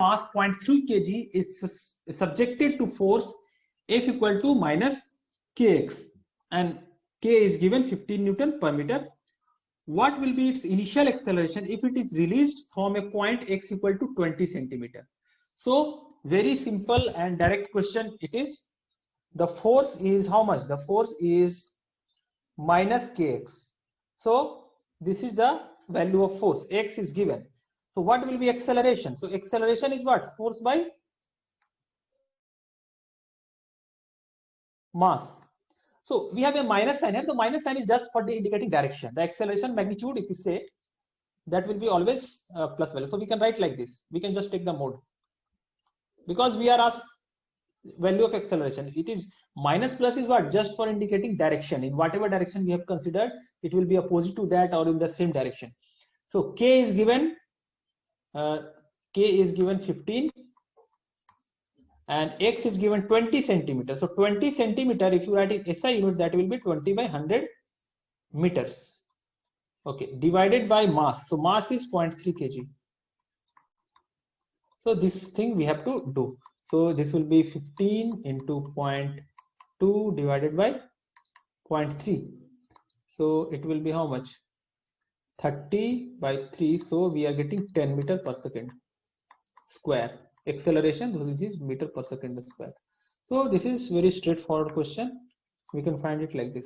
mass 0.3 kg is subjected to force F equal to minus kx, and k is given 15 Newton per meter. What will be its initial acceleration if it is released from a point x equal to 20 centimeter? So very simple and direct question it is. The force is how much? The force is minus kx. So this is the value of force. X is given. So what will be acceleration? So acceleration is what? Force by mass. So we have a minus sign here. The minus sign is just for the indicating direction. The acceleration magnitude, if you say, that will be always plus value. So we can write like this. We can just take the mode. Because we are asked value of acceleration. It is minus plus is what? Just for indicating direction. In whatever direction we have considered, it will be opposite to that or in the same direction. So k is given 15 and x is given 20 centimeters. So 20 centimeter, if you write in SI unit, that will be 20 by 100 meters. Okay, divided by mass. So mass is 0.3 kg. So this thing we have to do. So this will be 15 into 0.2 divided by 0.3. So it will be how much? 30 by 3. So we are getting 10 meter per second square. Acceleration, so this is meter per second square. So this is very straightforward question. We can find it like this.